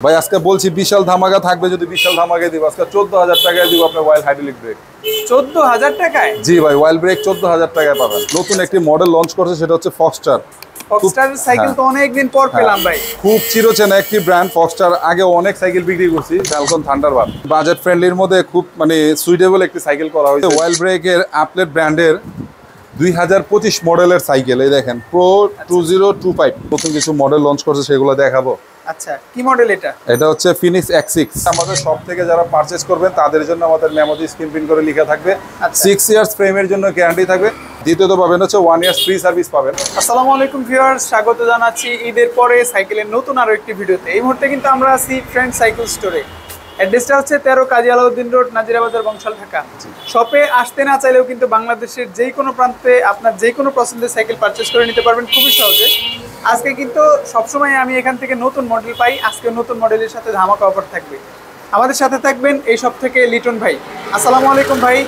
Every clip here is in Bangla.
ভাই আজকে বলছি বিশাল ধামাকা থাকবে, যদি বিশাল ধামাকা দিব আজকে 14,000 টাকায় দিব আপনার ওয়াইল্ড হাইড্রোলিক ব্রেক। 14,000 টাকায়? জি ভাই, ওয়াইল্ড ব্রেক 14,000 টাকায় পাবেন। নতুন একটি মডেল লঞ্চ করছে, সেটা হচ্ছে ফক্সস্টার। ফক্সস্টার সাইকেল তো অনেকদিন পর পেলাম ভাই। খুব চিরচেনা একটি ব্র্যান্ড ফক্সস্টার। আগে অনেক সাইকেল বিক্রি করছি, ফ্যালকন থান্ডারবার্ড। বাজেট ফ্রেন্ডলির মধ্যে খুব সুইটেবল একটি সাইকেল করা হয়েছে। ওয়াইল্ড ব্রেকের আপলেট ব্র্যান্ডের 2025 মডেলের সাইকেল। এই দেখেন প্রো 2025 নতুন কিছু মডেল লঞ্চ করছে, সেগুলো দেখাবো। আচ্ছা, কি মডেল এটা? এটা হচ্ছে ফিনিক্স X6। আমাদের শপ থেকে যারা পারচেজ করবেন তাদের জন্য আমাদের মেমোতে স্ক্রিন প্রিন্ট করে লেখা থাকবে 6 ইয়ার্স ফ্রেমের জন্য গ্যারান্টি থাকবে। দ্বিতীয়ত পাবেন হচ্ছে 1 ইয়ার্স ফ্রি সার্ভিস পাবেন। আসসালামু আলাইকুম ভিউয়ার্স, স্বাগত জানাচ্ছি ঈদের পরে সাইকেলের নতুন আরো একটি ভিডিওতে। এই মুহূর্তে কিন্তু আমরা আছি ফ্রেন্ড সাইকেল স্টোরে। অ্যাড্রেসটা হচ্ছে 13 কাজী আলাউদ্দিন রোড, নাজিরাবাজার, বংশাল, ঢাকা। শপে আসতে না চাইলেও কিন্তু বাংলাদেশের যে কোনো প্রান্তে আপনার যে কোনো পছন্দের সাইকেল পারচেস করে নিতে পারবেন খুবই সহজে। আজকে কিন্তু সবসময় আমি এখান থেকে নতুন মডেল পাই, আজকে নতুন মডেলের সাথে ধামাকা অফার থাকবে। আমাদের সাথে থাকবেন এই শপ থেকে লিটন ভাই। আসসালামু আলাইকুম ভাই।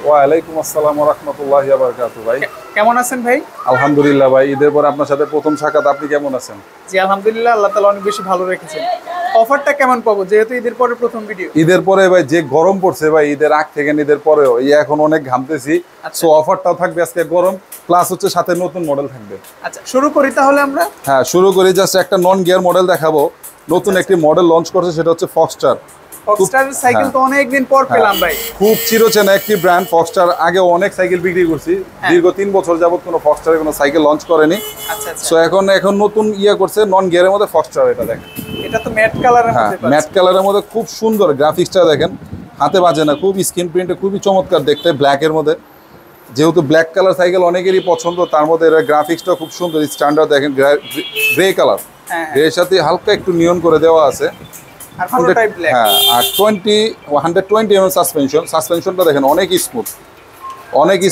ওয়ালাইকুম আসসালাম ওয়া রাহমাতুল্লাহি ওয়া বারাকাতুহু। ভাই কেমন আছেন ভাই? আলহামদুলিল্লাহ ভাই, ঈদের পর আপনার সাথে প্রথম সাক্ষাৎ। আপনি কেমন আছেন? জি আলহামদুলিল্লাহ, আল্লাহ তাআলা অনেক বেশি ভালো রেখেছেন। অফারটা কেমন পাবো, যেহেতু ঈদের পরে প্রথম ভিডিও? ঈদের পরে ভাই যে গরম পড়ছে ভাই, ঈদের আগ থেকে ঈদের পরেও এখন অনেক ঘামতেছি। সো অফারটাও থাকবে আজকে গরম, প্লাস হচ্ছে সাথে নতুন মডেল থাকবে। আচ্ছা, শুরু করি তাহলে আমরা। হ্যাঁ শুরু করি। জাস্ট একটা নন গিয়ার মডেল দেখাবো। নতুন একটি মডেল লঞ্চ করছে, সেটা হচ্ছে ফক্সস্টার। ফক্সস্টার সাইকেল তো অনেকদিন পর পেলাম ভাই। খুব চিরচেনা একটি ব্র্যান্ড ফক্সস্টার। আগে অনেক সাইকেল বিক্রি করছি, দীর্ঘ 3 বছর যাবত কোনো ফক্সস্টারে কোনো সাইকেল লঞ্চ করেনি। আচ্ছা সো এখন নতুন করছে নন গিয়ারের মধ্যে ফক্সস্টার। এটা দেখেন, এটা তো ম্যাট কালারের মধ্যে পাচ্ছি। ম্যাট কালারের মধ্যে খুব সুন্দর গ্রাফিক্সটা দেখেন, হাতে বাজে না, খুব স্ক্রিন প্রিন্টে খুবই চমৎকার দেখতে। ব্ল্যাকের মধ্যে, যেহেতু ব্ল্যাক কালার সাইকেল অনেকেরই পছন্দ, তার মধ্যে এর গ্রাফিক্সটা খুব সুন্দর স্ট্যান্ডার্ড। দেখেন গ্রে কালার, এর সাথে হালকা একটু নিয়ন করে দেওয়া আছে। আর 120 mm সাসপেনশনটা দেখেন অনেক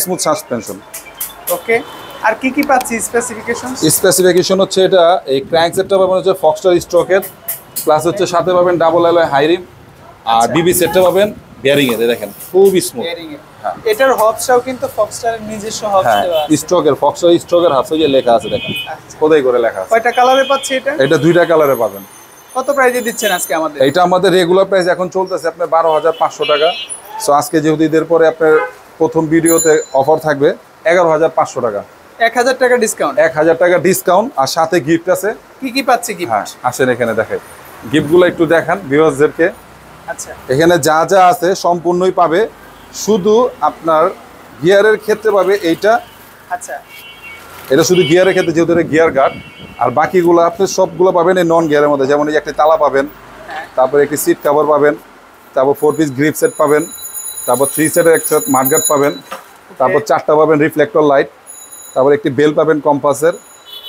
স্মুথ সাসপেনশন। ওকে, আর কি কি পাচ্ছি স্পেসিফিকেশন হচ্ছে এটা এই ক্র্যাঙ্ক সেটটা পাবেন হচ্ছে ফক্সস্টার স্ট্রোকের, প্লাস হচ্ছে সাথে পাবেন ডাবল অ্যালয় হাইরিম, আর বিবি সেটটা পাবেন বেয়ারিং এর। দেখেন খুব স্মুথ। এটার হবসটাও কিন্তু ফক্সস্টারের নিজস্ব হবস দেওয়া আছে। স্ট্রোকের ফক্সস্টার স্ট্রোকের হাফ যে লেখা আছে দেখেন, খোদাই করে লেখা আছে। কয়টা কালারে পাচ্ছি এটা? এটা 2টা কালারে পাবেন। কত প্রাইসে দিচ্ছেন আজকে আমাদের? এটা আমাদের রেগুলার প্রাইস এখন চলতেছে আপনার 12,500 টাকা। সো আজকে যেহেতু ঈদের পরে আপনার প্রথম ভিডিওতে অফার থাকবে 11,500 টাকা। 1,000 টাকা ডিসকাউন্ট? 1,000 টাকা ডিসকাউন্ট, আর সাথে গিফট আছে। কি কি পাচ্ছি গিফট? হ্যাঁ আসেন এখানে দেখাই, গিফটগুলো একটু দেখান ভিউয়ার্সদেরকে। আচ্ছা, এখানে যা যা আছে সম্পূর্ণই পাবে, শুধু আপনার গিয়ারের ক্ষেত্রে পাবে এইটা। আচ্ছা, এটা শুধু গিয়ারের ক্ষেত্রে, যেহেতু এটা গিয়ার গার্ড। আর বাকিগুলো আপনি সবগুলো পাবেন এই নন গিয়ারের মধ্যে। যেমন এই একটি তালা পাবেন, তারপর একটি সিট কভার পাবেন, তারপর 4 পিস গ্রিপ সেট পাবেন, তারপর 3 সেটের একটা মাডগার্ড পাবেন, তারপর 4টা পাবেন রিফ্লেক্টর লাইট, তারপর একটি বেল পাবেন কম্পাসের,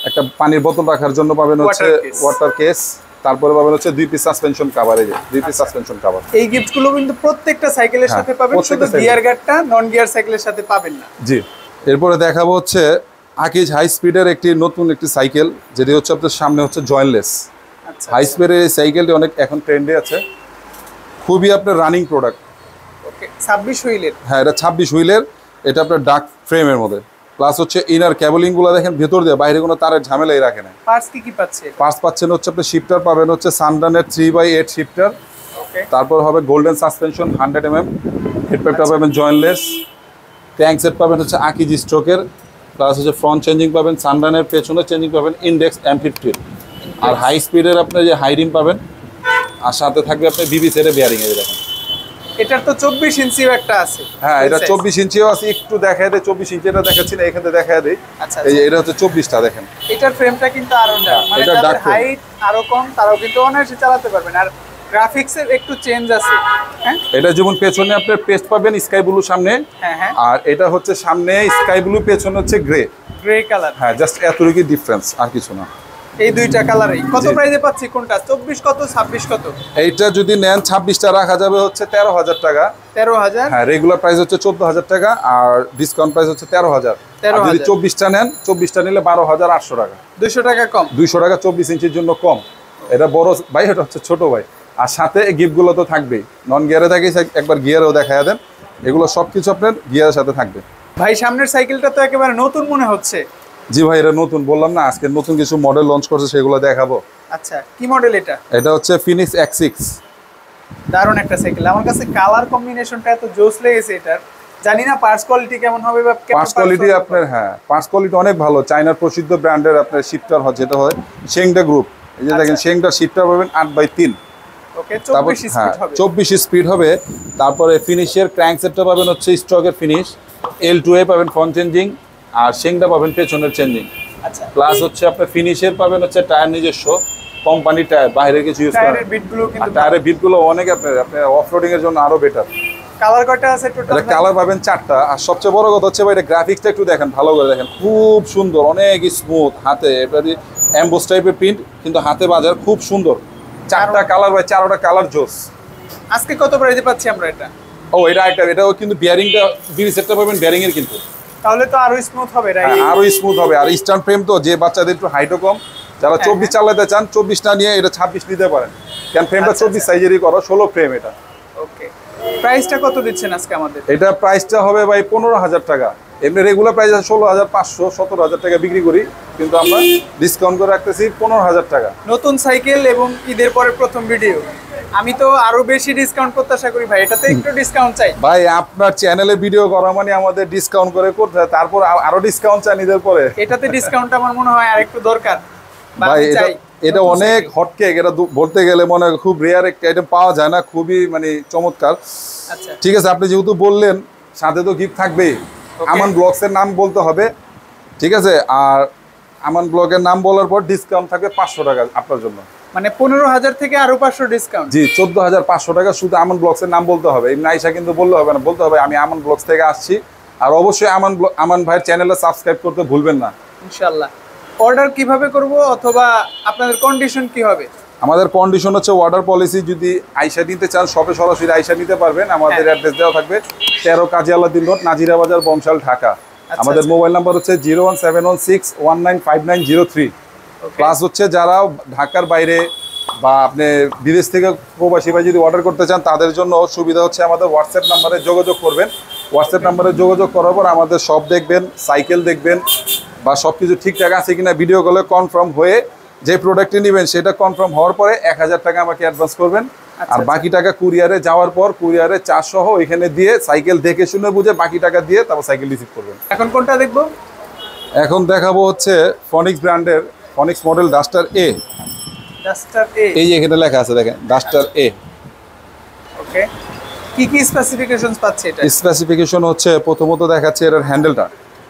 একটা পানির বোতল রাখার জন্য পাবেন হচ্ছে ওয়াটার কেস, তারপরে পাবেন হচ্ছে 2 পিস সাসপেনশন কভার। এই যে 2 পিস সাসপেনশন কভার। এই গিফটগুলো কিন্তু প্রত্যেকটা সাইকেলের সাথে পাবেন, শুধু গিয়ার গার্ডটা নন গিয়ার সাইকেলের সাথে পাবেন না। জি, এরপরে দেখাবো হচ্ছে আকিজ হাই স্পিডের নতুন একটি সাইকেল, যেটি হচ্ছে আপনার সামনে হচ্ছে জয়েন্টলেস। হাই স্পিডের এই সাইকেলটি অনেক এখন ট্রেন্ডে আছে, খুবই আপনার রানিং প্রোডাক্ট। ওকে, 26 হুইলের। হ্যাঁ এটা 26 হুইলের। এটা আপনার ডার্ক ফ্রেমের মধ্যে, প্লাস হচ্ছে ইনার ক্যাবলিংগুলো দেখেন ভেতর দিয়ে, বাইরে কোনো তারের ঝামেলাই রাখে না। পার্টস কি কি পাচ্ছে? পার্টস পাচ্ছেন হচ্ছে আপনি শিফটার পাবেন হচ্ছে সানডানের 3/8 শিফটার। ওকে, তারপর হবে গোল্ডেন সাসপেনশন 100 mm, হেডপ্যাডটা পাবেন জয়েন্টলেস, ট্যাঙ্ক সেট পাবেন হচ্ছে আকিজ স্ট্রোকের, প্লাস হচ্ছে ফ্রন্ট চেঞ্জিং পাবেন, সানডানের পেছনে চেঞ্জিং পাবেন ইন্ডেক্স M50। আর হাই স্পিডের আপনার যে হাইরিম পাবেন, আর সাথে থাকবে আপনার বিবি সেটের বেয়ারিং। এই দেখেন এটার তো 24 ইঞ্চিও একটা আছে। হ্যাঁ এটা 24 ইঞ্চিও আছে। একটু দেখায় দেয়, 24 ইঞ্চিটা দেখাচ্ছি না, এখানে দেখায় দেয়। আচ্ছা, এই যে এটা হচ্ছে 24টা দেখেন। এটার ফ্রেমটা কিন্তু আরো মানে এটা যাদের হাইট আরো কম তারাও কিন্তু অনায়াসে চালাতে পারবেন। আর গ্রাফিক্সের একটু চেঞ্জ আছে। হ্যাঁ, এটা যেমন পেছনে আপনার পেস্ট পাবেন স্কাই ব্লু সামনে, হ্যাঁ, আর এটা হচ্ছে সামনে স্কাই ব্লু, পেছনে হচ্ছে গ্রে কালার। হ্যাঁ জাস্ট এতটুকুই ডিফারেন্স, আর কিছু না। এই দুইটা কালারই কত প্রাইসে পাচ্ছি? কোনটা 24 কত 26 কত? এইটা যদি নেন 26টা রাখা যাবে হচ্ছে 13,000 টাকা। 13,000? হ্যাঁ রেগুলার প্রাইস হচ্ছে 14,000 টাকা, আর ডিসকাউন্ট প্রাইস হচ্ছে 13,000। আর যদি 24টা নেন, 24টা নিলে 12,800 টাকা। 200 টাকা কম। 200 টাকা 24 ইঞ্চির জন্য কম। এটা বড় ভাই, এটা হচ্ছে ছোট ভাই। আর সাথে গিফটগুলো তো থাকবেই, নন গিয়ারে থাকে, একবার গিয়ারেও দেখায় দেন। এগুলো সবকিছু আপনার গিয়ারের সাথে থাকবে। ভাই সামনের সাইকেলটা তো একেবারে নতুন মনে হচ্ছে। জি ভাই এটা নতুন, বললাম না আজকে নতুন কিছু মডেল লঞ্চ করছে, সেগুলো দেখাবো। আচ্ছা, কি মডেল এটা? এটা হচ্ছে ফিনিক্স X6। দারুণ একটা সাইকেল। আমার কাছে কালার কম্বিনেশনটা এত জোস লেগেছে এটার। জানি না পার্টস কোয়ালিটি কেমন হবে বা পার্টস কোয়ালিটি আপনার, হ্যাঁ পার্টস কোয়ালিটি অনেক ভালো। চায়নার প্রসিদ্ধ ব্র্যান্ডের আপনার শিফটার হয়, যেটা হয় শেংডা গ্রুপ। এই যে দেখেন শেংডা শিফটার পাবেন 8/3। ওকে, 24 স্পিড হবে। 24 স্পিড হবে। তারপরে ফিনিশের ক্র্যাঙ্ক সেটটা পাবেন হচ্ছে স্ট্রোকের ফিনিশ। L2A পাবেন ফ্রন্ট চেঞ্জিং, আর শেংডা পাবেন পেছনের চেঞ্জিং। আচ্ছা, প্লাস হচ্ছে আপনার ফিনিশের পাবেন হচ্ছে টায়ার নিজস্ব কোম্পানি টায়ার, বাইরের কিছু ইউজ করা। টায়ারের বিটগুলো আর কিন্তু টায়ারের বিটগুলো অনেক আপনার অফরোডিং এর জন্য আরো বেটার। কালার কয়টা আছে টোটাল? এটা কালার পাবেন 4টা। আর সবচেয়ে বড় কথা হচ্ছে ভাই, এটা গ্রাফিক্সটা একটু দেখেন, ভালো করে দেখেন, খুব সুন্দর, অনেক স্মুথ। হাতে এবারে এমবোস টাইপের প্রিন্ট, কিন্তু হাতে বাজার খুব সুন্দর। 4টা কালার ভাই, 4টা কালার জোস। আজকে কত প্রাইসে পাচ্ছি আমরা এটা? ও এটা একটা, এটাও কিন্তু বিয়ারিংটা বিবি সেটটা পাবেন বিয়ারিং এর কিন্তু। তাহলে তো আরো স্মুথ হবে, রাইট? আরো স্মুথ হবে। আর স্ট্যান্ড ফ্রেম তো, যে বাচ্চাদের একটু হাইটও কম, যারা 24 চালাতে চান 24 না নিয়ে এটা 26 নিতে পারেন, কারণ ফ্রেমটা 24 সাইজেরই করা, 16 ফ্রেম এটা। ওকে, প্রাইসটা কত দিচ্ছেন আজকে আমাদের? এটা প্রাইসটা হবে ভাই 15,000 টাকা। এমনি রেগুলার প্রাইস আছে 16,500, 17,000 টাকা বিক্রি করি, কিন্তু আমরা ডিসকাউন্ট করে রাখতেছি 15,000 টাকা। নতুন সাইকেল এবং ঈদের পরে প্রথম ভিডিও, আমি তো আরো বেশি ডিসকাউন্ট প্রত্যাশা করি ভাই, এটাতে একটু ডিসকাউন্ট চাই ভাই। আপনার চ্যানেলে ভিডিও করা মানে আমাদের ডিসকাউন্ট করে করতে হয়, তারপর আরো ডিসকাউন্ট চান ঈদের পরে। এটাতে ডিসকাউন্ট আমার মনে হয় আর একটু দরকার বা ভাই আমি চাই। এটা অনেক হট কেক, এটা বলতে গেলে মনে হয় খুব রেয়ার একটা আইটেম, পাওয়া যায় না, খুবই মানে চমৎকার। আচ্ছা, ঠিক আছে, আপনি যেহেতু বললেন, সাথে তো গিফট থাকবেই। আমান ব্লগসের নাম বলতে হবে, ঠিক আছে? আর আমান ব্লগের নাম বলার পর ডিসকাউন্ট থাকবে 500 টাকা আপনার জন্য। মানে 15,000 থেকে আরো 500 ডিসকাউন্ট? জি, 14,500 টাকা। শুধু আমান ব্লগসের নাম বলতে হবে, এমনি আইসা কিন্তু বললে হবে না, বলতে হবে আমি আমান ব্লগস থেকে আসছি। আর অবশ্যই আমান ভাইয়ের চ্যানেলটা সাবস্ক্রাইব করতে ভুলবেন না। ইনশাআল্লাহ। অর্ডার কিভাবে করব, অথবা আপনাদের কন্ডিশন কি হবে? আমাদের কন্ডিশন হচ্ছে অর্ডার পলিসি, যদি আইসা নিতে চান শপে সরাসরি আইসা নিতে পারবেন। আমাদের অ্যাড্রেস দেওয়া থাকবে 13 কাজী আলাউদ্দিন রোড, নাজিরা বাজার, বংশাল, ঢাকা। আমাদের মোবাইল নাম্বার হচ্ছে 01716195903। প্লাস হচ্ছে যারা ঢাকার বাইরে বা আপনি বিদেশ থেকে প্রবাসী ভাই যদি অর্ডার করতে চান, তাদের জন্য সুবিধা হচ্ছে আমাদের হোয়াটসঅ্যাপ নাম্বারে যোগাযোগ করবেন। হোয়াটসঅ্যাপ নাম্বারে যোগাযোগ করার পর আমাদের সব দেখবেন, সাইকেল দেখবেন, বা সব কিছু ঠিকঠাক আছে কিনা ভিডিও কলে কনফার্ম হয়ে যে প্রোডাক্টটি নেবেন সেটা কনফার্ম হওয়ার পরে 1000 টাকা আমাকে অ্যাডভান্স করবেন। আর বাকি টাকা কুরিয়ারে যাওয়ার পর কুরিয়ারে চার্জ সহ এখানে দিয়ে সাইকেল দেখে শুনে বুঝে বাকি টাকা দিয়ে তারপর সাইকেল রিসিভ করবেন। এখন কোনটা দেখবো? এখন দেখাবো হচ্ছে ফনিক্স ব্র্যান্ডের ফনিক্স মডেল ডাস্টার এ। ডাস্টার এ, এই যে এখানে লেখা আছে দেখেন, ডাস্টার এ। ওকে, কি কি স্পেসিফিকেশনস পাচ্ছে এটা? স্পেসিফিকেশন হচ্ছে প্রথমত দেখাচ্ছে এর হ্যান্ডেলটা,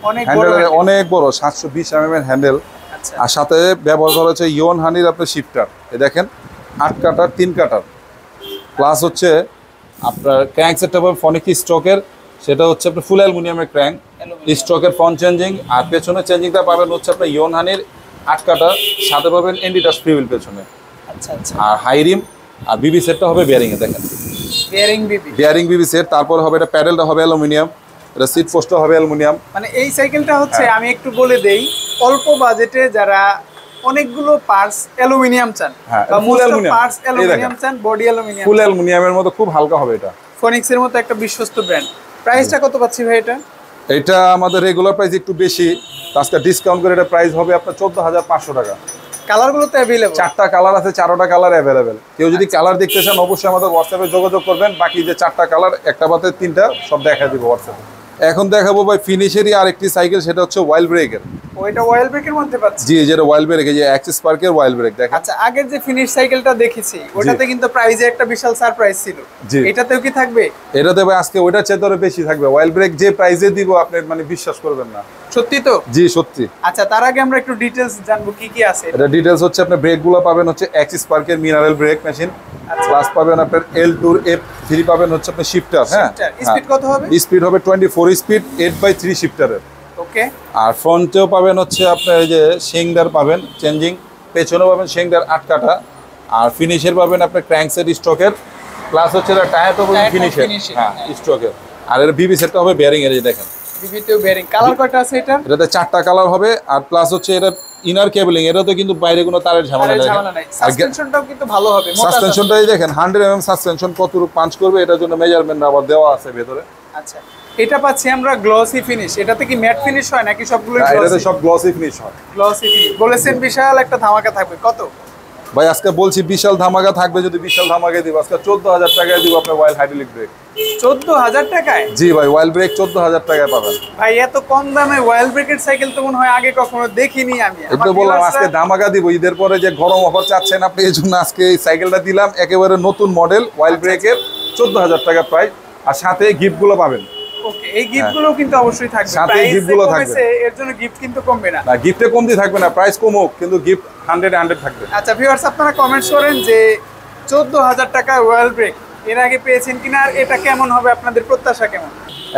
অনেক বড় হ্যান্ডেলটা handle। অনেক বড়, 720 mm এর হ্যান্ডেল। আচ্ছা, আর সাথে ব্যবহার করা হচ্ছে ইয়ন হানির আপনার শিফটার। এই দেখেন 8 কাটার 3 কাটার। প্লাস হচ্ছে আপনার ক্র্যাঙ্ক সেটটা পাবেন ফনিক্স স্ট্রোকের, সেটা হচ্ছে আপনার ফুল অ্যালুমিনিয়ামের ক্র্যাঙ্ক স্ট্রোকের ফ্রন্ট চেঞ্জিং। আর পেছনের চেঞ্জিংটা পাবেন হচ্ছে আপনার ইয়ন হানির 8 কাটার, সাথে পাবেন এন্ডিটাস ফ্রিউল পেছনে। আচ্ছা আচ্ছা, আর হাই রিম। আর বিবি সেটটা হবে বিয়ারিং এ, দেখেন বিয়ারিং বিবি সেট। তারপর হবে এটা প্যাডেলটা হবে অ্যালুমিনিয়াম, এটা সিট পোস্টটা হবে অ্যালুমিনিয়াম। মানে এই সাইকেলটা হচ্ছে আমি একটু বলে দেই, অল্প বাজেটে যারা অনেকগুলো পার্টস অ্যালুমিনিয়াম চান বা ফুল অ্যালুমিনিয়াম পার্টস অ্যালুমিনিয়াম চান, বডি অ্যালুমিনিয়াম, ফুল অ্যালুমিনিয়ামের মতো খুব হালকা হবে এটা। ফনিক্স এর মতো একটা বিশ্বস্ত ব্র্যান্ড। প্রাইসটা কত পাচ্ছি ভাই এটা? এটা আমাদের রেগুলার প্রাইস একটু বেশি, আজকে ডিসকাউন্ট করে এটা প্রাইস হবে আপনার 14,500 টাকা। কালারগুলো তো অ্যাভেলেবল? 4টা কালার আছে, 4টা কালার অ্যাভেলেবেল। কেউ যদি কালার দেখতে চান অবশ্যই আমাদের হোয়াটসঅ্যাপে যোগাযোগ করবেন। বাকি যে 4টা কালার, একটা বাদে 3টা সব দেখাই দিব হোয়াটসঅ্যাপে। এখন দেখাবো ভাই ফিনিশেরই আরেকটি সাইকেল, সেটা হচ্ছে ওয়াইল্ড ব্রেকের। ওইটা ওয়াইল্ড ব্রেকের মধ্যে পাচ্ছি? জি, যেটা ওয়াইল্ড ব্রেক, এই যে অ্যাক্সিস পার্কের ওয়াইল্ড ব্রেক দেখেন। আচ্ছা, আগের যে ফিনিশ সাইকেলটা দেখেছি ওটাতে কিন্তু প্রাইসে একটা বিশাল সারপ্রাইজ ছিল, এটাতেও কি থাকবে? এটাতে ভাই আজকে ওইটার চেয়ে ধরে বেশি থাকবে। ওয়াইল্ড ব্রেক যে প্রাইসে দিব আপনি মানে বিশ্বাস করবেন না। সত্যি তো? জি সত্যি। আচ্ছা, তার আগে আমরা একটু ডিটেইলস জানবো কি কি আছে। এটা ডিটেইলস হচ্ছে আপনার ব্রেকগুলো পাবেন হচ্ছে অ্যাক্সিস পার্কের মিনারেল ব্রেক মেশিন। প্লাস পাবেন আপনার L2 F3 পাবেন হচ্ছে আপনার শিফটার। হ্যাঁ, স্পিড কত হবে? স্পিড হবে 24 স্পিড 8/3 শিফটারের। ওকে। আর ফ্রন্টেও পাবেন হচ্ছে আপনার এই যে শেংডার পাবেন চেঞ্জিং, পেছনেও পাবেন শেংডার 8 কাটা। আর ফিনিশের পাবেন আপনার ক্র্যাঙ্কসেট স্ট্রোকের। প্লাস হচ্ছে এটা টায়ার তো পাবেন ফিনিশের, হ্যাঁ স্ট্রোকের। আর এর বিবি সেটটা হবে বেয়ারিং এর, এই দেখেন বিবিতেও বেয়ারিং। কালার কয়টা আছে এটা? এটাতে 4টা কালার হবে। আর প্লাস হচ্ছে এটা ইনার কেবলিং, এটা তো কিন্তু বাইরে কোনো তারের ঝামেলা নাই। সাসপেনশনটাও কিন্তু ভালো হবে। সাসপেনশনটাই দেখেন 100 mm সাসপেনশন কতটুকু পাঞ্চ করবে এটার জন্য মেজারমেন্ট আবার দেওয়া আছে ভেতরে। আচ্ছা, এটা পাচ্ছি আমরা গ্লসি ফিনিশ। এটাতে কি ম্যাট ফিনিশ হয় নাকি সবগুলোই গ্লসি? এটাতে সব গ্লসি ফিনিশ হয়। গ্লসি ফিনিশ বলেছেন, বিশাল একটা ধামাকা থাকবে। কত? ভাই আজকে বলছি বিশাল ধামাকা থাকবে, যদি বিশাল ধামাকা দিব আজকে 14,000 টাকায় দিব আপনার ওয়াইল্ড হাইড্রোলিক ব্রেক। 14,000 টাকায়? জি ভাই, ওয়াইল্ড ব্রেক 14,000 টাকায় পাবেন। ভাই এত কম দামে ওয়াইল্ড ব্রেকের সাইকেল তো মনে হয় আগে কখনো দেখিনি আমি। এটা বললাম আজকে ধামাকা দিব, ঈদের পরে যে গরম অফার চাচ্ছেন আপনি, এই জন্য আজকে এই সাইকেলটা দিলাম, একেবারে নতুন মডেল ওয়াইল্ড ব্রেকের 14,000 টাকা প্রাইস, আর সাথে গিফটগুলো পাবেন। ওকে, এই গিফটগুলো কিন্তু অবশ্যই থাকবে, সাথে গিফটগুলো থাকবে, এর জন্য গিফট কিন্তু কমবে না। না গিফটে কমতি থাকবে না, প্রাইস কমুক কিন্তু গিফট 100 থাকবে। আচ্ছা ভিউয়ার্স, আপনারা কমেন্টস করেন যে 14,000 টাকা ওয়াইল্ড ব্রেক এর আগে পেয়েছেন কিনা, আর এটা কেমন হবে, আপনাদের প্রত্যাশা কেমন?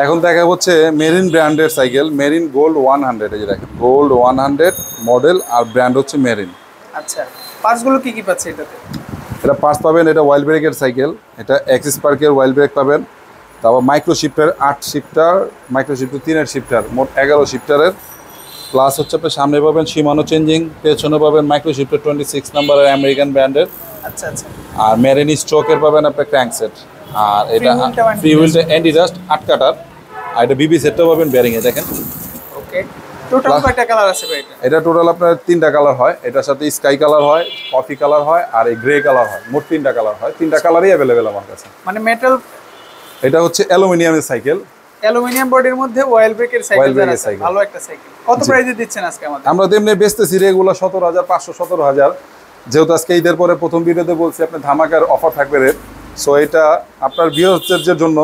এখন দেখা হচ্ছে মেরিন ব্র্যান্ডের সাইকেল, মেরিন গোল্ড 100, এই যে দেখেন গোল্ড 100 মডেল, আর ব্র্যান্ড হচ্ছে মেরিন। আচ্ছা, পার্টসগুলো কি কি পাচ্ছে এটাতে? এটা পার্টস পাবেন, এটা ওয়াইল্ড ব্রেকের সাইকেল, এটা এক্সিস পার্কের ওয়াইল্ড ব্রেক পাবেন, তারপর micro shifter 8 shifter, micro shifter 3 shifter, মোট 11 শিফটারের, প্লাস হচ্ছে আপনি সামনে পাবেন সীমানো চেঞ্জিং, পেছনে পাবেন মাইক্রো শিফটার 26 নাম্বারের আমেরিকান ব্র্যান্ডের। আচ্ছা আচ্ছা, আর মেরিন স্ট্রোকের পাবেন আপনার ক্র্যাঙ্কসেট, আর এটা ফ্রি হুইলটা অ্যান্টি ডাস্ট 8 কাটার, আর এটা বিবি সেটটা পাবেন বেয়ারিং এ দেখেন। ওকে, টোটাল কয়টা কালার আছে ভাই এটা? এটা টোটাল আপনার 3টা কালার হয়, এটার সাথে স্কাই কালার হয়, কফি কালার হয়, আর এই গ্রে কালার হয়, মোট 3টা কালার হয়, 3টা কালারই অ্যাভেলেবেল আমার কাছে। মানে মেটাল, এটা হচ্ছে অ্যালুমিনিয়ামের সাইকেল, অ্যালুমিনিয়াম বডির মধ্যে ওয়াইল্ড ব্রেকের সাইকেল, ভালো একটা সাইকেল। কত প্রাইসে দিচ্ছেন আজকে আমাদের? আমরা তেমনি বেচতেছি রেগুলার 17,500 17,000, যেহেতু আজকে ঈদের পরে প্রথম ভিডিওতে বলছি আপনি ধামাকার অফার থাকবে রেট, সো এটা আপনার ভিউয়ারদের জন্য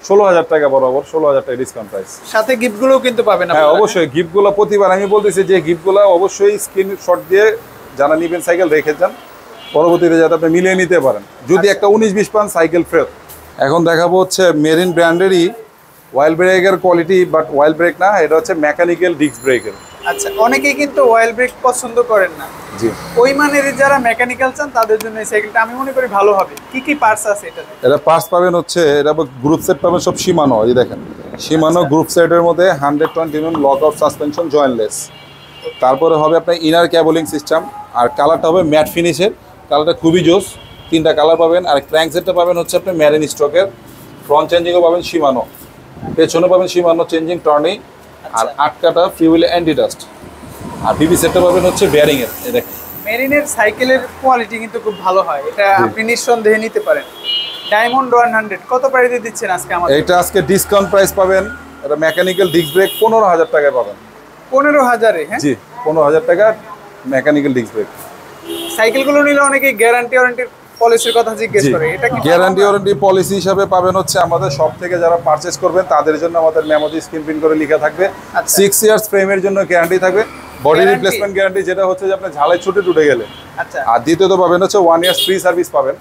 16,000 টাকা বরাবর, 16,000 টাকা ডিসকাউন্ট প্রাইস, সাথে গিফটগুলোও কিন্তু পাবেন হ্যাঁ আপনারা। অবশ্যই গিফটগুলো প্রতিবার আমি বলতেছি যে গিফটগুলো অবশ্যই স্ক্রিনশট দিয়ে যারা নিবেন সাইকেল রেখে যান, পরবর্তীতে যাতে আপনি মিলিয়ে নিতে পারেন, যদি একটা 19-20 পান সাইকেল ফেরত। এখন দেখাবো হচ্ছে মেরিন ব্র্যান্ডেরই ওয়াইল্ড ব্রেকের কোয়ালিটি, বাট ওয়াইল্ড ব্রেক না, এটা হচ্ছে মেকানিক্যাল ডিস্ক ব্রেকের। আচ্ছা, অনেকেই কিন্তু ওয়াইল্ড ব্রেক পছন্দ করেন না, জি, ওই মানের যারা মেকানিক্যাল চান তাদের জন্য এই সাইকেলটা আমি মনে করি ভালো হবে। কি কি পার্টস আছে এটাতে? এটা পার্টস পাবেন হচ্ছে, এটা গ্রুপ সেট পাবেন সব সীমানো, এই দেখেন সীমানো গ্রুপ সেটের মধ্যে 120 লক আউট সাসপেনশন জয়েন্টলেস, তারপরে হবে আপনার ইনার ক্যাবলিং সিস্টেম, আর কালারটা হবে ম্যাট ফিনিশের, কালারটা খুবই জোস, 3টা কালার পাবেন। আর ক্র্যাঙ্ক সেটটা পাবেন হচ্ছে আপনি মেরিন স্ট্রোকের, ফ্রন্ট চেঞ্জিংও পাবেন সীমানো, পেছনে পাবেন সীমানো চেঞ্জিং টর্নি, আর 8 কাটা ফ্রি হুইল অ্যান্টি ডাস্ট, আর বিবি সেটটা পাবেন হচ্ছে বেয়ারিং এর। এই দেখেন মেরিনের সাইকেলের কোয়ালিটি কিন্তু খুব ভালো হয়, এটা আপনি নিঃসন্দেহে নিতে পারেন। ডায়মন্ড 100 কত প্রাইসে দিচ্ছেন আজকে আমাদের? এটা আজকে ডিসকাউন্ট প্রাইস পাবেন, এটা মেকানিক্যাল ডিস্ক ব্রেক 15,000 টাকায় পাবেন। 15,000-এ? হ্যাঁ জি, 15,000 টাকা মেকানিক্যাল ডিস্ক ব্রেক। সাইকেলগুলো নিলে অনেকে গ্যারান্টি ওয়ারেন্টির পলিসির কথা জিজ্ঞেস করে, এটা কি গ্যারান্টি ওয়ারেন্টি পলিসি হিসাবে পাবেন হচ্ছে আমাদের শপ থেকে যারা পারচেজ করবেন তাদের জন্য আমাদের মেমোতে স্ক্রিন প্রিন্ট করে লেখা থাকবে, 6 ইয়ার্স ফ্রেমের জন্য গ্যারান্টি থাকবে, বডি রিপ্লেসমেন্ট গ্যারান্টি যেটা হচ্ছে যে আপনার ঝালাই ছুটে টুটে গেলে। আচ্ছা, আর দ্বিতীয়ত পাবেন হচ্ছে 1 ইয়ার্স ফ্রি সার্ভিস পাবেন,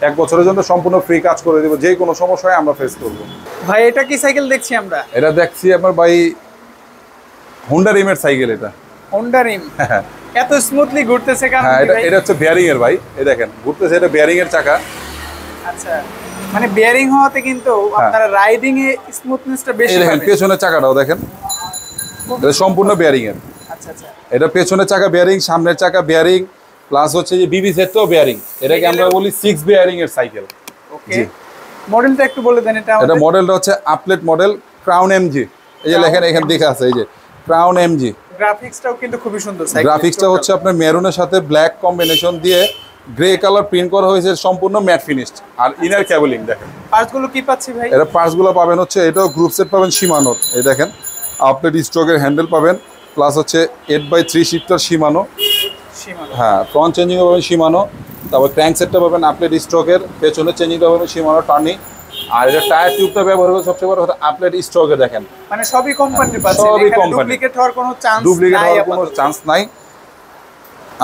1 বছরের জন্য সম্পূর্ণ ফ্রি কাজ করে দেবো, যে কোনো সমস্যা হয় আমরা ফেস করবো। ভাই এটা কি সাইকেল দেখছি আমরা? এটা দেখছি আমার ভাই হোন্ডা রিমের সাইকেল, এটা হোন্ডা রিম এত স্মুথলি ঘুরতেছে কেন? হ্যাঁ, এটা হচ্ছে বেয়ারিং এর ভাই, এই দেখেন ঘুরতেছে, এটা বেয়ারিং এর চাকা। আচ্ছা, মানে বেয়ারিং হওয়াতে কিন্তু আপনারা রাইডিং এ স্মুথনেসটা বেশি এই দেখেন পাবেন। পেছনের চাকাটাও দেখেন, এটা সম্পূর্ণ বেয়ারিং এর। আচ্ছা আচ্ছা, এটা পেছনের চাকা বেয়ারিং, সামনের চাকা বেয়ারিং, প্লাস হচ্ছে যে বিবি সেটটাও বেয়ারিং, এটাকে আমরা বলি 6 বেয়ারিং এর সাইকেল। ওকে, মডেলটা একটু বলে দেন এটা আমাদের। এটা মডেলটা হচ্ছে আপলেট মডেল ক্রাউন এমজি, এই যে লেখেন এখানে দেখা আছে, এই যে ক্রাউন এমজি। গ্রাফিক্সটাও কিন্তু খুবই সুন্দর সাইকেল। গ্রাফিক্সটা হচ্ছে আপনার মেরুনের সাথে ব্ল্যাক কম্বিনেশন দিয়ে গ্রে কালার প্রিন্ট করা হয়েছে, সম্পূর্ণ ম্যাট ফিনিশড, আর ইনার ক্যাবলিং দেখেন। পার্টসগুলো কি পাচ্ছি ভাই? এটা পার্টসগুলো পাবেন হচ্ছে, এটাও গ্রুপ সেট পাবেন সীমানোর, এই দেখেন আপলেট স্ট্রোকের হ্যান্ডেল পাবেন, প্লাস হচ্ছে 8x3 শিফটার সীমানো, হ্যাঁ ফ্রন্ট চেঞ্জিং পাবেন সীমানো, তারপর ক্র্যাঙ্ক সেটটা পাবেন আপলেট স্ট্রোকের, পেছনের চেঞ্জিংটা পাবেন সীমানো টার্নি, আর এটা টায়ার টিউবটা ব্যবহার করে সবচেয়ে বড় কথা আপলেট স্ট্রোকে দেখেন, মানে সবই কোম্পানির পাচ্ছে, সবই এখানে কোম্পানি, ডুপ্লিকেট হওয়ার কোনো চান্স নাই, ডুপ্লিকেট হওয়ার কোনো চান্স নাই।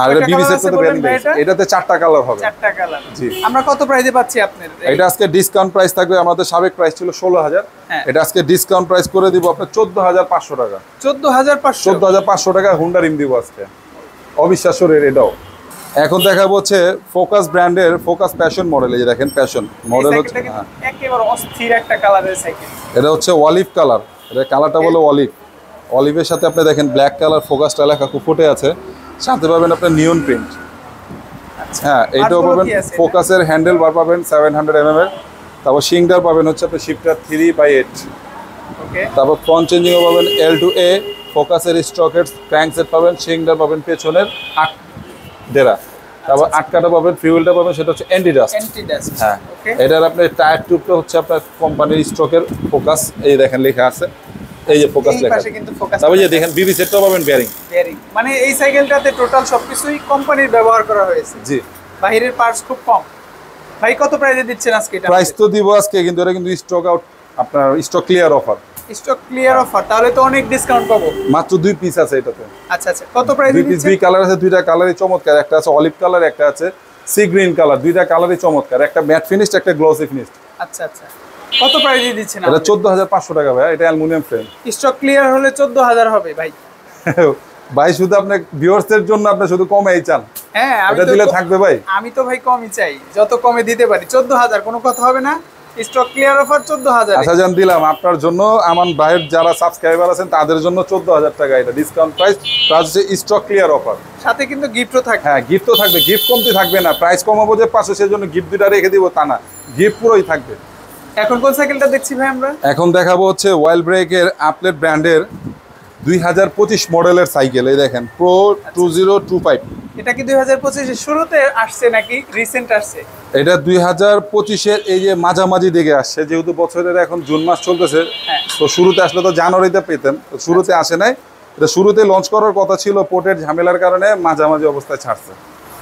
আর এটা বিবি সেটটা তো বেয়ারিং, এটাতে 4টা কালার হবে, 4টা কালার। জি, আমরা কত প্রাইসে পাচ্ছি আপনাদের? এটা আজকে ডিসকাউন্ট প্রাইস থাকবে, আমাদের সাবেক প্রাইস ছিল 16,000, এটা আজকে ডিসকাউন্ট প্রাইস করে দিব আপনার 14,500 টাকা। 14,500? 14,500 টাকা হোন্ডা রিম দিব আজকে, অবিশ্বাস্য রেট এটাও। এখন দেখাবো হচ্ছে ফোকাস ব্র্যান্ডের ফোকাস প্যাশন মডেল, এই যে দেখেন প্যাশন মডেল হচ্ছে, একেবারে অস্থির একটা কালারের সাইকেল। এটা হচ্ছে অলিভ কালার, এটা কালারটা বলো অলিভ, অলিভের সাথে আপনি দেখেন ব্ল্যাক কালার ফোকাসটা লেখা খুব ফুটে আছে, সাথে পাবেন আপনার নিয়ন প্রিন্ট। হ্যাঁ, এইটাও পাবেন ফোকাসের হ্যান্ডেল বার পাবেন 700 mm এর, তারপর শিংডার পাবেন হচ্ছে আপনি শিফটার 3/8, ওকে, তারপর ফ্রন্ট চেঞ্জিংও পাবেন L2A, ফোকাসের স্ট্রোকের ক্র্যাঙ্ক সেট পাবেন, শিংডার পাবেন পেছনের 8 ডেরা, তারপর আটকাটা পাবেন, ফিউলটা পাবেন, সেটা হচ্ছে অ্যান্টি ডাস্ট। হ্যাঁ, এটার আপনার টায়ার টিউবটা হচ্ছে আপনার কোম্পানির স্টকের ফোকাস, এই দেখেন লেখা আছে, এই যে ফোকাস লেখা আছে কিন্তু ফোকাস। তারপর যে দেখেন বিবি সেটটাও পাবেন বেয়ারিং। মানে এই সাইকেলটাতে টোটাল সবকিছুই কোম্পানির ব্যবহার করা হয়েছে। জি, বাইরের পার্টস খুব কম। ভাই কত প্রাইসে দিচ্ছেন আজকে এটা? প্রাইস তো দিব আজকে, কিন্তু এটা কিন্তু স্টক আউট, আপনার stock clear offer. Stock clear offer, তাহলে তো অনেক ডিসকাউন্ট পাবো। মাত্র 2 পিস আছে এটাতে। আচ্ছা আচ্ছা, কত প্রাইসে দিচ্ছেন? 2 কালার আছে, 2টা কালারই চমৎকার। একটা আছে অলিভ কালার, একটা আছে সি গ্রিন কালার। 2টা কালারই চমৎকার, একটা ম্যাট ফিনিশড, একটা গ্লসি ফিনিশড। আচ্ছা আচ্ছা, কত প্রাইসে দিচ্ছেন? এটা 14500 টাকা ভাই, এটা অ্যালুমিনিয়াম ফ্রেম। স্টক ক্লিয়ার হলে 14000 হবে ভাই। ভাই শুধু আপনার ভিউয়ার্সদের জন্য আপনি শুধু কমেই চান? হ্যাঁ, এটা দিলে থাকবে ভাই। আমি তো ভাই কমই চাই, যত কমে দিতে পারি। 14000 কোনো কথা হবে না? Stock clear offer 14000। আচ্ছা জান, দিলাম আপনার জন্য, আমার ভাইয়ের যারা সাবস্ক্রাইবার আছেন তাদের জন্য 14000 টাকা এটা ডিসকাউন্ট প্রাইস, প্লাস হচ্ছে স্টক ক্লিয়ার অফার। সাথে কিন্তু গিফটও থাকবে। হ্যাঁ, গিফটও থাকবে। গিফট কমতি থাকবে না, প্রাইস কমাবো যে পাশে সেজন্য গিফট দুটা রেখে দিব তা না, গিফট পুরোই থাকবে। এখন কোন সাইকেলটা দেখছি ভাই আমরা? এখন দেখাবো হচ্ছে ওয়াইল্ড ব্রেকের আপলেট ব্র্যান্ডের 2025 মডেলের সাইকেল। এই দেখেন প্রো 2025। এটা কি 2025 এর শুরুতে আসছে নাকি রিসেন্ট আসছে? এটা 2025 এর এই যে মাঝামাঝি দিকে আসছে, যেহেতু বছরের এখন জুন মাস চলতেছে, তো শুরুতে আসলে তো জানুয়ারিতে পেতেন, তো শুরুতে আসে নাই। এটা শুরুতে লঞ্চ করার কথা ছিল, পোর্টের ঝামেলার কারণে মাঝামাঝি অবস্থায় ছাড়ছে।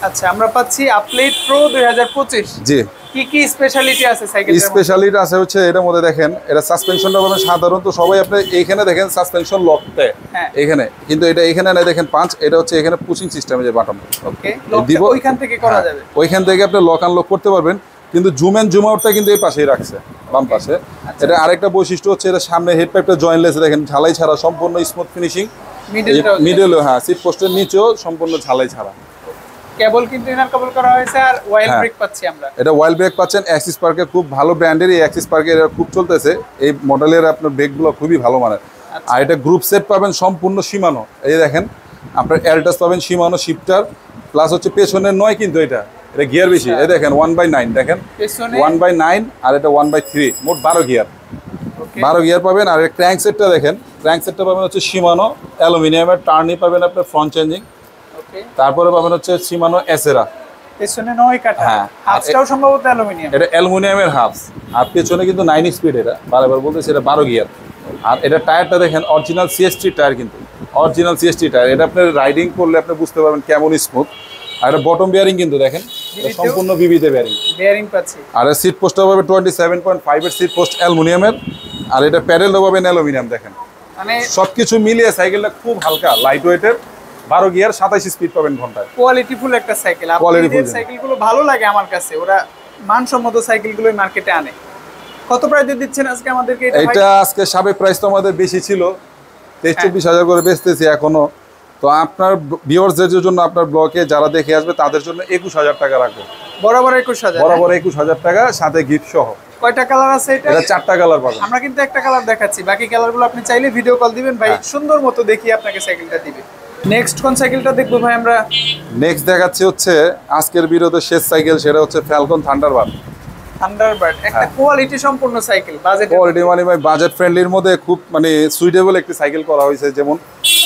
আচ্ছা, আমরা পাচ্ছি আপলেট প্রো 2025। জি, কি কি স্পেশালিটি আছে সাইকেলের? স্পেশালিটি আছে হচ্ছে এটার মধ্যে দেখেন, এটা সাসপেনশনটা পাবেন সাধারণত সবাই আপনি এইখানে দেখেন সাসপেনশন লকতে এখানে, কিন্তু এটা এখানে না, দেখেন পাঁচ, এটা হচ্ছে এখানে পুশিং সিস্টেমে যে বাটন। ওকে, দিব ওইখান থেকে করা যাবে, ওইখান থেকে আপনি লক আনলক করতে পারবেন। কিন্তু জুম এন্ড জুম আউটটা কিন্তু এই পাশেই রাখছে, বাম পাশে। এটা আরেকটা বৈশিষ্ট্য হচ্ছে এটা সামনে হেড পাইপটা জয়েন্টলেস, দেখেন ঝালাই ছাড়া, সম্পূর্ণ স্মুথ ফিনিশিং। মিডল, হ্যাঁ, সিট পোস্টের নিচেও সম্পূর্ণ ঝালাই ছাড়া। কেবল কিন্তু ইনার কেবল করা হয়েছে, আর ওয়াইল্ড ব্রেক পাচ্ছি আমরা। এটা ওয়াইল্ড ব্রেক পাচ্ছেন অ্যাক্সিস পার্কের, খুব ভালো ব্র্যান্ডের। এই অ্যাক্সিস পার্কের খুব চলতেছে এই মডেলের, আপনার ব্রেকগুলো খুবই ভালো মানের। আর এটা গ্রুপ সেট পাবেন সম্পূর্ণ সীমানো। এই দেখেন আপনার এলটাস পাবেন সীমানো শিফটার, প্লাস হচ্ছে পেছনের নয়, কিন্তু এটা গিয়ার বেশি। এই দেখেন 1/9, দেখেন 1/9, আর এটা 1/3, মোট 12 গিয়ার। 12 গিয়ার পাবেন। আর এর ক্র্যাঙ্ক সেটটা দেখেন, ক্র্যাঙ্ক সেটটা পাবেন হচ্ছে সীমানো অ্যালুমিনিয়ামের, টার্নি পাবেন আপনার ফ্রন্ট চেঞ্জিং। তারপরে পাবেন হচ্ছে সীমানো এসেরা, পেছনে 9 কাটা। হ্যাঁ, হাফসটাও সম্ভবত অ্যালুমিনিয়াম। এটা অ্যালুমিনিয়ামের হাফস, আর পেছনে কিন্তু 9 স্পিড। এটা বারবার বলতেছি, এটা 12 গিয়ার। আর এটা টায়ারটা দেখেন অরিজিনাল সিএসটি টায়ার, কিন্তু অরিজিনাল সিএসটি টায়ার। এটা আপনি রাইডিং করলে আপনি বুঝতে পারবেন কেমন স্মুথ। আর এটা বটম বিয়ারিং কিন্তু দেখেন, সম্পূর্ণ বিবিতে বিয়ারিং পাচ্ছি। আর সিট পোস্টটা পাবে 27.5 এর সিট পোস্ট অ্যালুমিনিয়ামের। আর এটা প্যাডেলও পাবেন অ্যালুমিনিয়াম। দেখেন মানে সবকিছু মিলিয়ে সাইকেলটা খুব হালকা, লাইট ওয়েটের, 12 গিয়ার, 27 স্পিড পাবেন ঘন্টায়। কোয়ালিটিফুল একটা সাইকেল। আপনাদের সাইকেলগুলো ভালো লাগে আমার কাছে, ওরা মানসম্মত সাইকেলগুলোই মার্কেটে আনে। কত প্রাইসে দিচ্ছেন আজকে আমাদেরকে এটা? আজকে সাবেক প্রাইস তো আমাদের বেশি ছিল, 23-24 করে বেচতেছি এখনো। তো আপনার ভিউয়ার্সদের জন্য, আপনার ব্লকে যারা দেখে আসবে তাদের জন্য 21000 টাকা রাখবো। বরাবর 21000 টাকা, সাথে গিফট সহ। কয়টা কালার আছে এটা? এটা 4টা কালার পাবেন। আমরা কিন্তু একটা কালার দেখাচ্ছি, বাকি কালারগুলো আপনি চাইলে ভিডিও কল দিবেন, ভাই সুন্দর মতো দেখিয়ে আপনাকে সাইকেলটা দিবে। নেক্সট কোন সাইকেলটা দেখবো ভাই আমরা? নেক্সট দেখাচ্ছি হচ্ছে আজকের ভিডিওতে শেষ সাইকেল, সেটা হচ্ছে ফ্যালকন থান্ডারবার্ড। একটা কোয়ালিটি সম্পূর্ণ সাইকেল, কোয়ালিটি মানে ভাই বাজেট ফ্রেন্ডলির মধ্যে খুব মানে সুইটেবল একটি সাইকেল করা হয়েছে, যেমন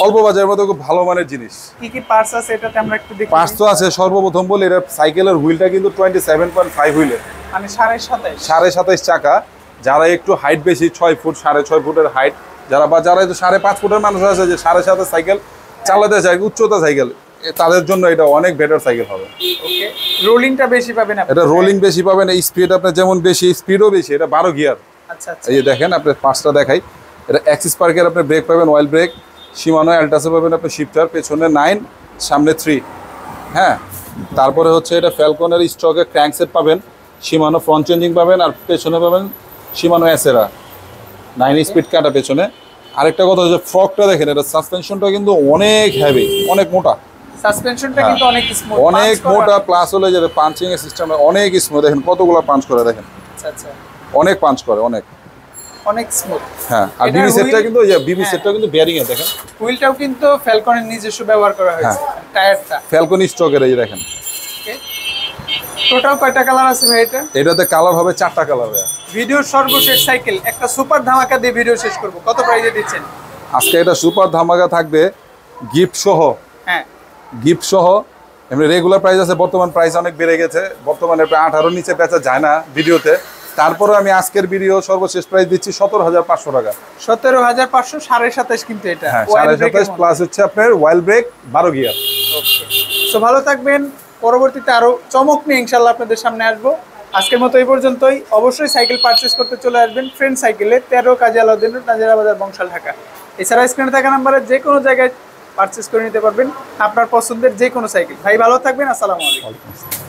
অল্প বাজারের মধ্যে খুব ভালো মানের জিনিস। কি কি পার্টস আছে এটাতে আমরা একটু দেখি। পার্টস তো আছে, সর্বপ্রথম বলি এটা সাইকেলের হুইলটা কিন্তু 27.5 হুইলের, মানে 27.5 চাকা। যারা একটু হাইট বেশি, 6 ফুট 6.5 ফুটের হাইট, যারা একটু 5.5 ফুটের মানুষ আছে যে 7.5 সাইকেল চালাতে চায়, উচ্চতা সাইকেল, তাদের জন্য এটা অনেক বেটার সাইকেল হবে। ওকে, রোলিংটা বেশি পাবেন আপনি। এটা রোলিং বেশি পাবেন, স্পিড আপনার যেমন বেশি, স্পিডও বেশি। এটা 12 গিয়ার। আচ্ছা আচ্ছা, এই যে দেখেন আপনার পাঁচটা দেখাই। এটা অ্যাক্সিস পার্কের আপনি ব্রেক পাবেন, ওয়াইল্ড ব্রেক, সীমানো অ্যালটাসে পাবেন আপনি শিফটার, পেছনে 9, সামনে 3। হ্যাঁ, তারপরে হচ্ছে এটা ফ্যালকনের স্টকে ক্র্যাঙ্ক সেট পাবেন, সীমানো ফ্রন্ট চেঞ্জিং পাবেন, আর পেছনে পাবেন সীমানো এসেরা 9 স্পিড কাটা পেছনে। আরেকটা কথা হচ্ছে ফ্রকটা দেখেন, এটা সাসপেনশনটা কিন্তু অনেক হেভি, অনেক মোটা। সাসপেনশনটা কিন্তু অনেক স্মুথ, অনেক মোটা, প্লাস হলে যে পাঞ্চিং এর সিস্টেমটা অনেক স্মুথ। দেখেন কতগুলো পাঞ্চ করে, দেখেন। আচ্ছা আচ্ছা, অনেক পাঞ্চ করে, অনেক স্মুথ। হ্যাঁ, আর বিবি সেটটা কিন্তু, এই যে বিবি সেটটা কিন্তু বেয়ারিং এ দেখেন, হুইলটাও কিন্তু ফ্যালকনের নিজস্ব ব্যবহার করা হয়েছে, টায়ারটা ফ্যালকন স্টকের। এই যে দেখেন, টোটাল কয়টা কালার আছে ভাই এটা? এটাতে কালার হবে 4টা কালার। ভিডিওর সর্বশেষ সাইকেল, একটা সুপার ধামাকা দিয়ে ভিডিও শেষ করব। কত প্রাইসে দিচ্ছেন আজকে? এটা সুপার ধামাকা থাকবে গিফট সহ। হ্যাঁ, গিফট সহ এমনি রেগুলার প্রাইস আছে, বর্তমান প্রাইস অনেক বেড়ে গেছে, বর্তমানে প্রায় 18 নিচে বেচা যায় না ভিডিওতে। তারপরে আমি আজকের ভিডিও সর্বশেষ প্রাইস দিচ্ছি 17,500 টাকা। 17,500, 27.5 কিন্তু এটা। হ্যাঁ 27.5 প্লাস হচ্ছে আপনার ওয়াইল ব্রেক 12 গিয়ার। তো ভালো থাকবেন, পরবর্তীতে আরো চমক নিয়ে ইনশাল্লাহ আপনাদের সামনে আসবো। আজকের মতো এই পর্যন্তই। অবশ্যই সাইকেল পারচেস করতে চলে আসবেন ফ্রেন্ড সাইকেলে, 13 কাজী আলাউদ্দিন রোড, নাজিরা বাজার, বংশাল, ঢাকা। এছাড়া স্ক্রিনে থাকা নাম্বারে যে কোনো জায়গায় পারচেস করে নিতে পারবেন আপনার পছন্দের যে কোনো সাইকেল। ভাই ভালো থাকবেন, আসসালামু আলাইকুম।